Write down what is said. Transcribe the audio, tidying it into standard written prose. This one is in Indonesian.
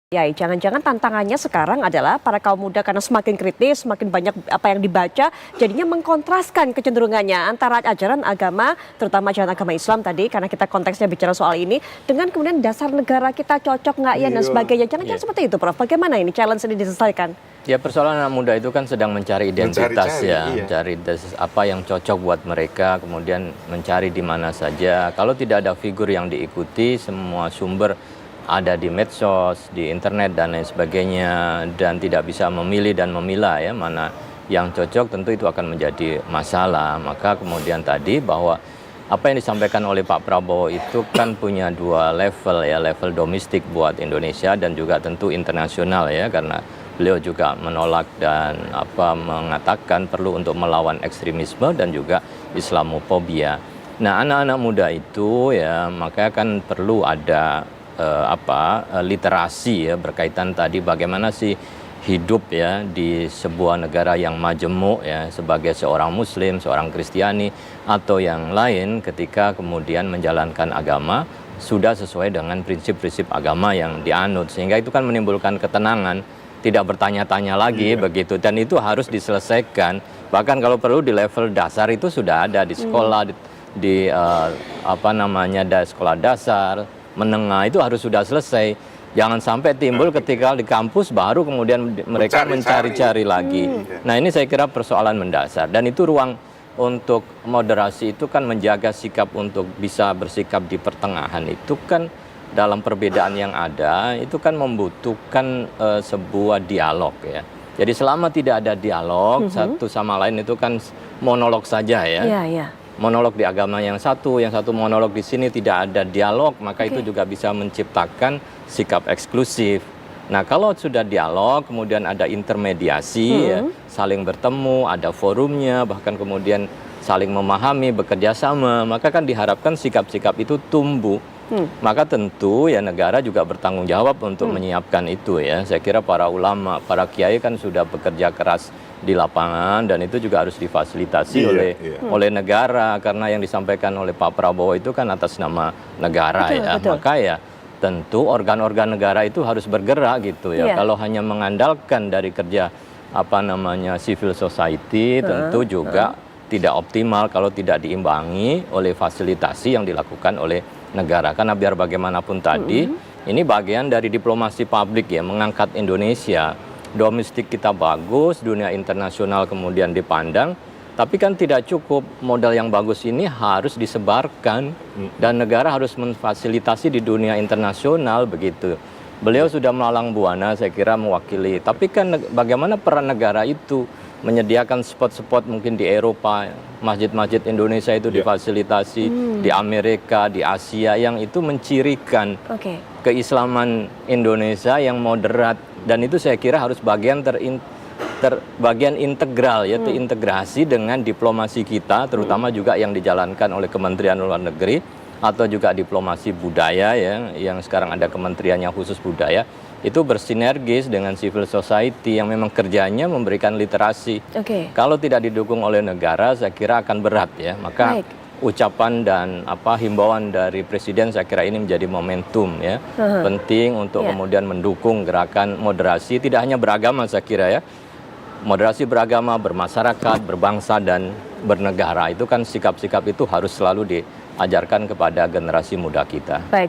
Ya, jangan-jangan tantangannya sekarang adalah para kaum muda karena semakin kritis, semakin banyak apa yang dibaca, jadinya mengkontraskan kecenderungannya antara ajaran agama, terutama ajaran agama Islam tadi, karena kita konteksnya bicara soal ini, dengan kemudian dasar negara kita cocok nggak ya dan sebagainya. Jangan-jangan seperti itu, Prof. Bagaimana ini challenge ini diselesaikan? Ya, persoalan anak muda itu kan sedang mencari identitas mencari apa yang cocok buat mereka, kemudian mencari di mana saja. Kalau tidak ada figur yang diikuti, semua sumber ada di medsos, di internet dan lain sebagainya, dan tidak bisa memilih dan memilah ya mana yang cocok, tentu itu akan menjadi masalah. Maka kemudian tadi bahwa apa yang disampaikan oleh Pak Prabowo itu kan punya dua level ya, level domestik buat Indonesia dan juga tentu internasional ya, karena beliau juga menolak dan mengatakan perlu untuk melawan ekstremisme dan juga Islamofobia. Nah, anak-anak muda itu ya makanya kan perlu ada literasi ya berkaitan tadi bagaimana sih hidup ya di sebuah negara yang majemuk ya sebagai seorang muslim, seorang Kristiani atau yang lain ketika kemudian menjalankan agama sudah sesuai dengan prinsip-prinsip agama yang dianut, sehingga itu kan menimbulkan ketenangan, tidak bertanya-tanya lagi begitu, dan itu harus diselesaikan. Bahkan kalau perlu di level dasar itu sudah ada di sekolah di sekolah dasar menengah itu harus sudah selesai. Jangan sampai timbul ketika di kampus baru kemudian mereka mencari-cari lagi. Nah, ini saya kira persoalan mendasar, dan itu ruang untuk moderasi itu kan menjaga sikap untuk bisa bersikap di pertengahan itu kan dalam perbedaan yang ada itu kan membutuhkan sebuah dialog ya. Jadi selama tidak ada dialog satu sama lain itu kan monolog saja ya. Monolog di agama yang satu monolog di sini, tidak ada dialog, maka itu juga bisa menciptakan sikap eksklusif. Nah, kalau sudah dialog, kemudian ada intermediasi, ya, saling bertemu, ada forumnya, bahkan kemudian saling memahami, bekerja sama, maka kan diharapkan sikap-sikap itu tumbuh. Maka tentu ya negara juga bertanggung jawab untuk menyiapkan itu ya. Saya kira para ulama, para kiai kan sudah bekerja keras di lapangan, dan itu juga harus difasilitasi oleh negara, karena yang disampaikan oleh Pak Prabowo itu kan atas nama negara betul. Maka ya tentu organ-organ negara itu harus bergerak gitu ya. Kalau hanya mengandalkan dari kerja civil society tentu juga tidak optimal kalau tidak diimbangi oleh fasilitasi yang dilakukan oleh negara. Karena biar bagaimanapun tadi ini bagian dari diplomasi publik ya, mengangkat Indonesia. Domestik kita bagus, dunia internasional kemudian dipandang, tapi kan tidak cukup. Modal yang bagus ini harus disebarkan dan negara harus memfasilitasi di dunia internasional begitu. Beliau sudah melalang buana saya kira mewakili, tapi kan bagaimana peran negara itu menyediakan spot-spot mungkin di Eropa, masjid-masjid Indonesia itu difasilitasi, di Amerika, di Asia, yang itu mencirikan keislaman Indonesia yang moderat, dan itu saya kira harus bagian bagian integral ya, terintegrasi dengan diplomasi kita, terutama juga yang dijalankan oleh Kementerian Luar Negeri atau juga diplomasi budaya ya, yang sekarang ada kementeriannya khusus budaya. Itu bersinergis dengan civil society yang memang kerjanya memberikan literasi. Kalau tidak didukung oleh negara, saya kira akan berat ya. Maka ucapan dan himbauan dari Presiden saya kira ini menjadi momentum ya, penting untuk kemudian mendukung gerakan moderasi, tidak hanya beragama saya kira ya. Moderasi beragama, bermasyarakat, berbangsa dan bernegara, itu kan sikap-sikap itu harus selalu diajarkan kepada generasi muda kita.